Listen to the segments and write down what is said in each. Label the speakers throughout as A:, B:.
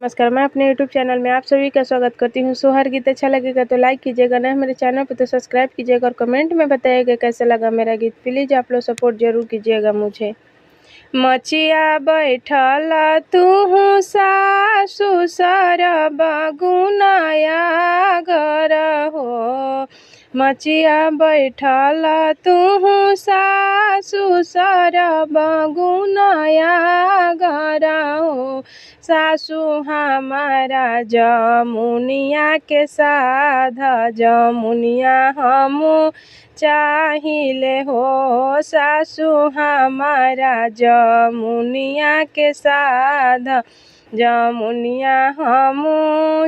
A: नमस्कार, मैं अपने यूट्यूब चैनल में आप सभी का स्वागत करती हूँ। हर गीत अच्छा लगेगा तो लाइक कीजिएगा, नए मेरे चैनल पर तो सब्सक्राइब कीजिएगा और कमेंट में बताइएगा कैसा लगा मेरा गीत। प्लीज़ आप लोग सपोर्ट जरूर कीजिएगा मुझे। मचिया बैठल तू सासु सर बगुनाया घर हो। मचिया बैठल तू सासु सर बगुनाया घर हो। सासु हमारा जमुनिया के साध जमुनिया हम चाहिले हो। सासु हमारा जमुनिया के साध जमुनिया हम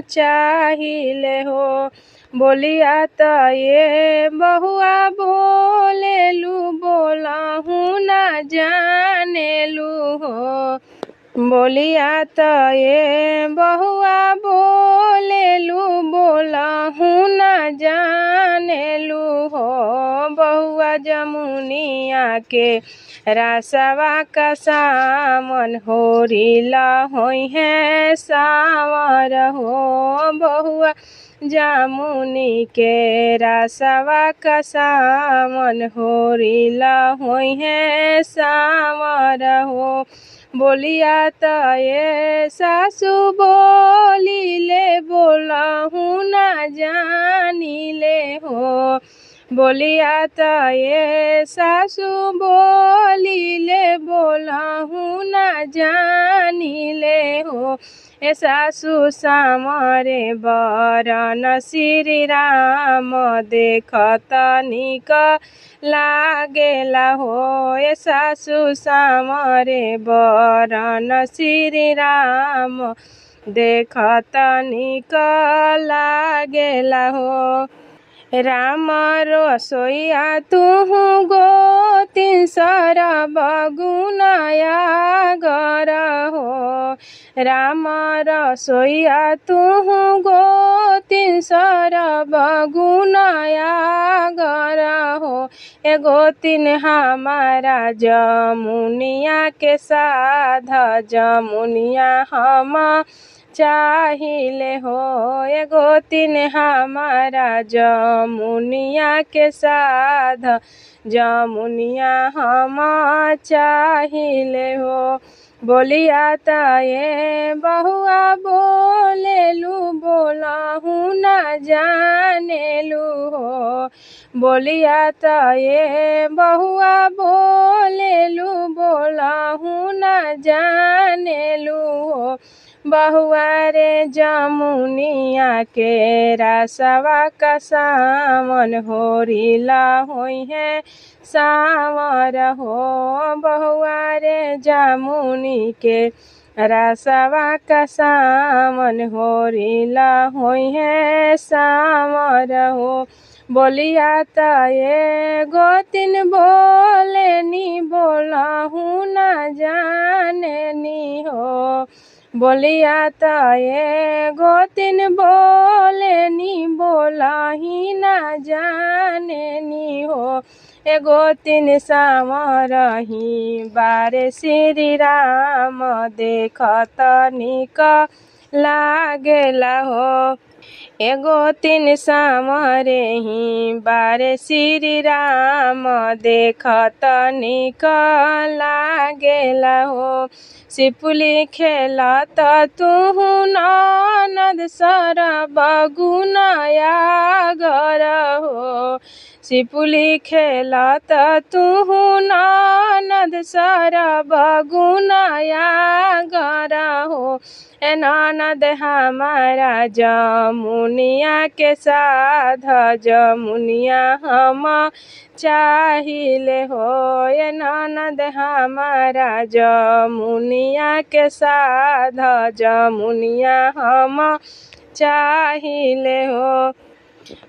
A: चाहिले हो। बोलिया त ये बहुआ बोलेलू बोलहू ना जानेलू हो। बोलिया त ये बहुआ बोलेलू बोलहू ना जानेलू हो। बहुआ जमुनिया के रासवा का सामन होरिला होई है सावर हो। बहुआ जामुनी के रासवा का सामन होरिला होई है सावर हो। बोलिया त ये सासु बोलिले बोलहू ना जानिले हो। बोलिया त ये सासु बोलिले बोलहू ना जानिले हो। ए सासु सामरे बरन श्री राम देखत निक लागेला हो। ए सासु सामरे बरन श्री राम देखत निक लागेला हो। राम रसोईया तुहु गोतिन सर बगुनाया घर हो। राम रसोईया तुहु गोतिन सर बगुनाया घर हो। ए गोतिन हमारा जमुनिया के साध जमुनिया हम चाहिले हो। ए गोतिन हमारा जमुनिया के साध जमुनिया हम चाहिले हो। बोलिया त ये बहुआ बोलेलू बोलहू ना जानेलू हो। बोलिया त ये बहुआ बोलेलू बोलहू ना जानेलू हो। बहुआ रे जमुनिया के रासवा का सामन होरिला होई है सावर हो। बहुआ रे जमुनी के रासवा का सामन होरिला होई है सावर हो। बोलिया त ये गोतिन बोलेनी बोलहू ना जानेनी हो। बोलिया त ये गोतिन बोलेनी बोलही ना जानेनी हो। ए गोतिन सामरही बारे श्री राम देखत निक लागेला हो। ए गोतिन सामरे ही बारे श्री राम देखत निक लागेला हो। सिपुली खेलत तुहु ननद सर बगुनाया घर हो। सिपुली खेलत तुहु ननद सर बगुनाया घर हो। ए ननद हमारा जमुनिया के साध जमुनिया हम चाहिले हो। ए ननद हमारा जमुनिया के साध जमुनिया हम चाहिले हो।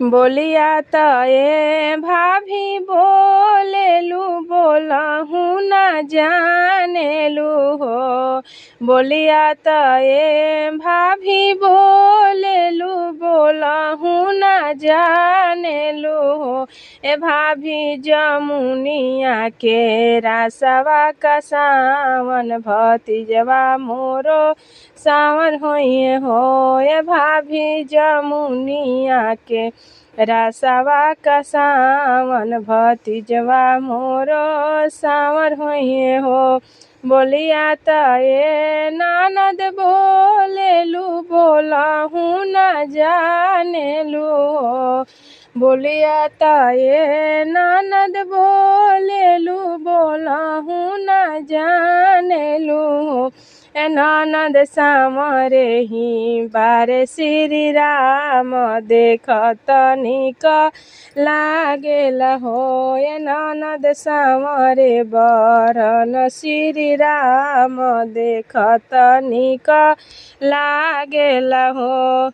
A: बोलिया त ये भाभी बोलेलू बोलहू ना जानेलू हो। बोलिया त ये भाभी बोलेलू बोलहू ना जाने जानेलु हो। ए भाभी जमुनिया के रासवा का सावन भतीजवा मोरो सावन होइए हो। ए भाभी जमुनिया के रासवा का सावन भतीजवा मोरो सावन होइए हो। बोलिया त ए ननद बोलेलु बोलहु न जानेलु हो। बोलिया त ए ननद बोलेलु बोलहु न जानेलु हो। ए ननद सामरे ही बारे श्री राम देखत निक लागेला हो। ए ननद सामरे बरन श्री राम देखत निक लागेला हो।